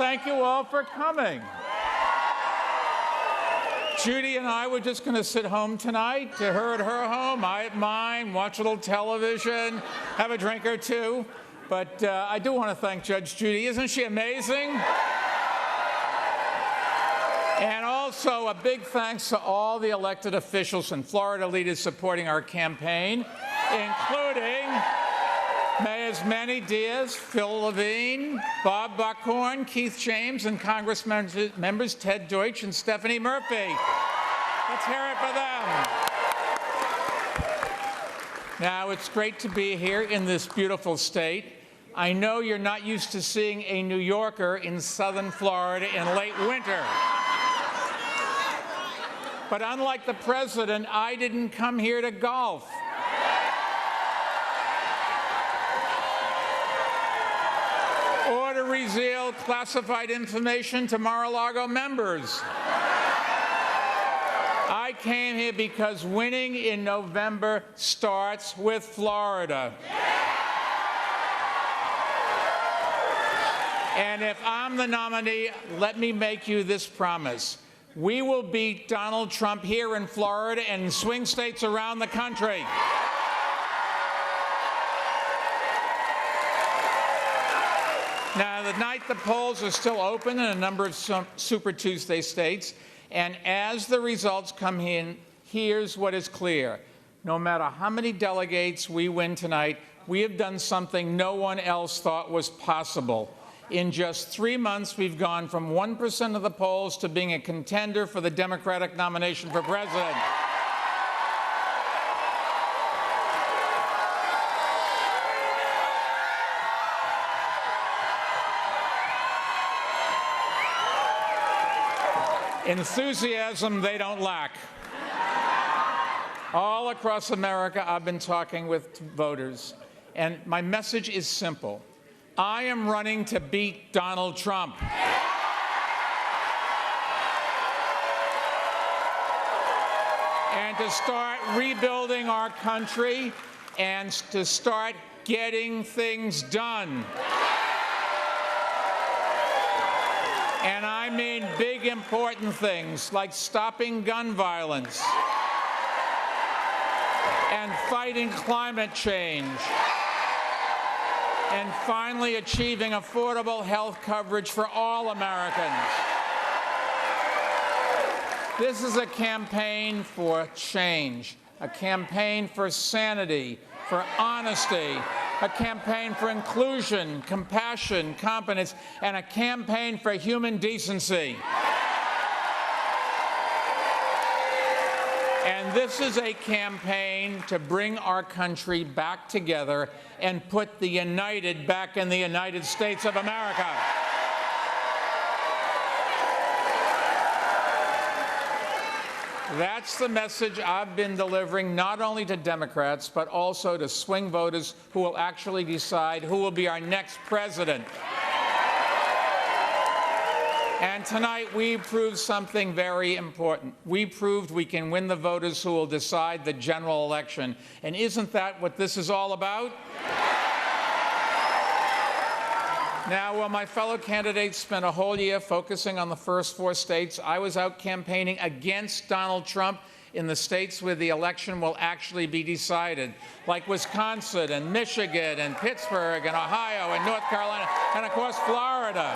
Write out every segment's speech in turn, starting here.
thank you all for coming. Judy and I were just going to sit home tonight, to her at her home, I at mine, watch a little television, have a drink or two. But I do want to thank Judge Judy. Isn't she amazing? And also a big thanks to all the elected officials and Florida leaders supporting our campaign, including Mayors Manny Diaz, Phil Levine, Bob Buckhorn, Keith James, and Congress members Ted Deutsch and Stephanie Murphy. Let's hear it for them. Now, it's great to be here in this beautiful state. I know you're not used to seeing a New Yorker in southern Florida in late winter. But unlike the president, I didn't come here to golf. Or to reveal classified information to Mar-a-Lago members. I came here because winning in November starts with Florida. And if I'm the nominee, let me make you this promise. We will beat Donald Trump here in Florida and in swing states around the country. Now, tonight the polls are still open in a number of Super Tuesday states, and as the results come in, here's what is clear. No matter how many delegates we win tonight, we have done something no one else thought was possible. In just 3 months, we've gone from 1% of the polls to being a contender for the Democratic nomination for president. Enthusiasm they don't lack. All across America, I've been talking with voters, and my message is simple. I am running to beat Donald Trump. And to start rebuilding our country and to start getting things done. And I mean big, important things like stopping gun violence and fighting climate change and finally achieving affordable health coverage for all Americans. This is a campaign for change, a campaign for sanity, for honesty, a campaign for inclusion, compassion, competence, and a campaign for human decency. And this is a campaign to bring our country back together and put the United back in the United States of America. That's the message I've been delivering not only to Democrats, but also to swing voters who will actually decide who will be our next president. And tonight, we proved something very important. We proved we can win the voters who will decide the general election. And isn't that what this is all about? Now, while my fellow candidates spent a whole year focusing on the first 4 states, I was out campaigning against Donald Trump in the states where the election will actually be decided, like Wisconsin and Michigan and Pittsburgh and Ohio and North Carolina and, of course, Florida.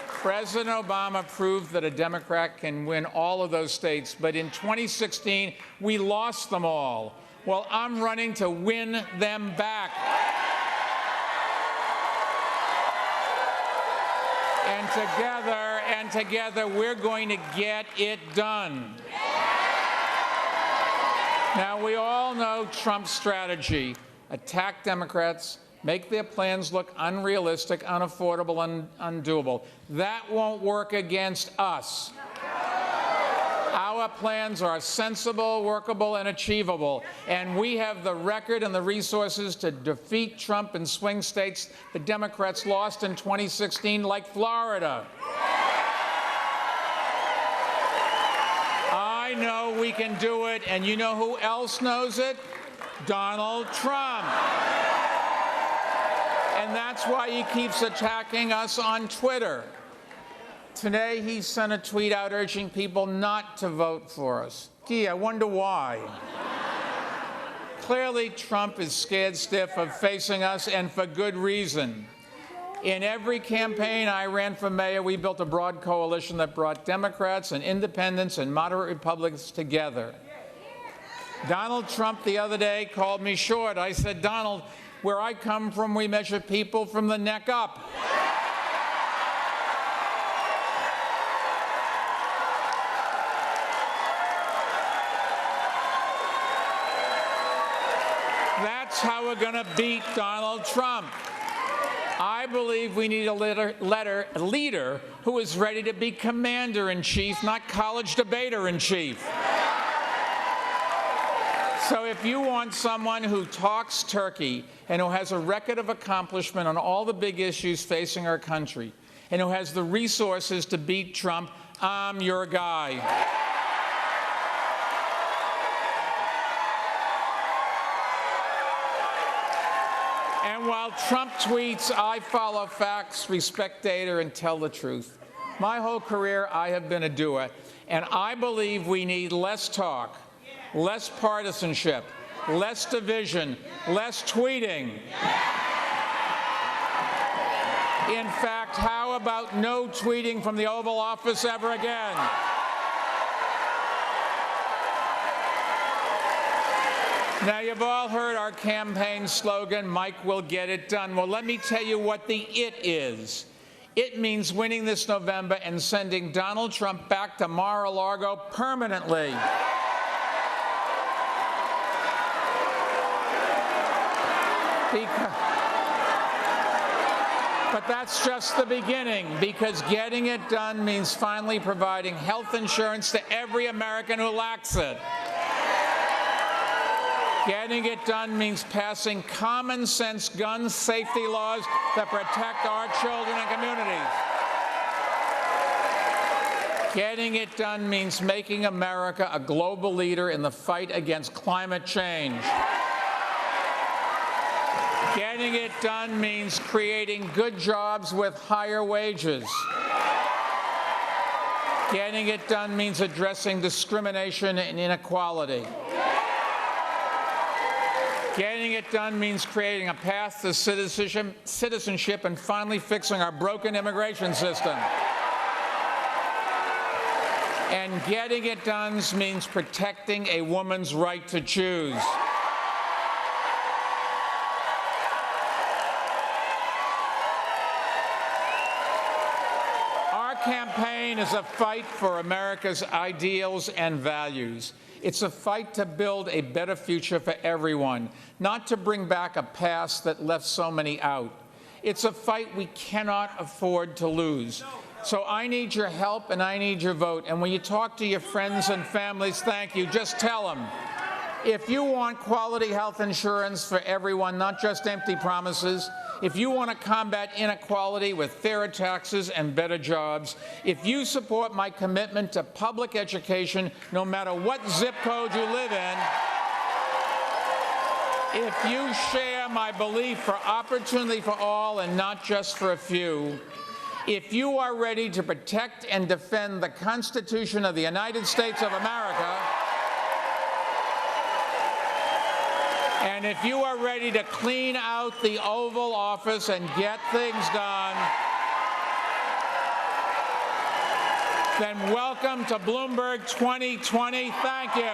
President Obama proved that a Democrat can win all of those states, but in 2016, we lost them all. Well, I'm running to win them back. And together, we're going to get it done. Now, we all know Trump's strategy: attack Democrats, make their plans look unrealistic, unaffordable, and undoable. That won't work against us. Our plans are sensible, workable, and achievable, and we have the record and the resources to defeat Trump in swing states the Democrats lost in 2016, like Florida. I know we can do it, and you know who else knows it? Donald Trump. And that's why he keeps attacking us on Twitter. Today, he sent a tweet out urging people not to vote for us. Gee, I wonder why. Clearly, Trump is scared stiff of facing us, and for good reason. In every campaign I ran for mayor, we built a broad coalition that brought Democrats and independents and moderate Republicans together. Donald Trump the other day called me short. I said, Donald, where I come from, we measure people from the neck up. That's how we're going to beat Donald Trump. I believe we need a leader who is ready to be commander-in-chief, not college debater-in-chief. So if you want someone who talks turkey and who has a record of accomplishment on all the big issues facing our country and who has the resources to beat Trump, I'm your guy. And while Trump tweets, I follow facts, respect data, and tell the truth. My whole career, I have been a doer, and I believe we need less talk, less partisanship, less division, less tweeting. In fact, how about no tweeting from the Oval Office ever again? Now, you've all heard our campaign slogan, Mike will get it done. Well, let me tell you what the it is. It means winning this November and sending Donald Trump back to Mar-a-Lago permanently. But that's just the beginning, because getting it done means finally providing health insurance to every American who lacks it. Getting it done means passing common-sense gun safety laws that protect our children and communities. Getting it done means making America a global leader in the fight against climate change. Getting it done means creating good jobs with higher wages. Getting it done means addressing discrimination and inequality. Getting it done means creating a path to citizenship and finally fixing our broken immigration system. And getting it done means protecting a woman's right to choose. Our campaign is a fight for America's ideals and values. It's a fight to build a better future for everyone, not to bring back a past that left so many out. It's a fight we cannot afford to lose. So I need your help and I need your vote. And when you talk to your friends and families, thank you, just tell them. If you want quality health insurance for everyone, not just empty promises, if you want to combat inequality with fairer taxes and better jobs, if you support my commitment to public education, no matter what zip code you live in, if you share my belief for opportunity for all and not just for a few, if you are ready to protect and defend the Constitution of the United States of America, and if you are ready to clean out the Oval Office and get things done, then welcome to Bloomberg 2020. Thank you.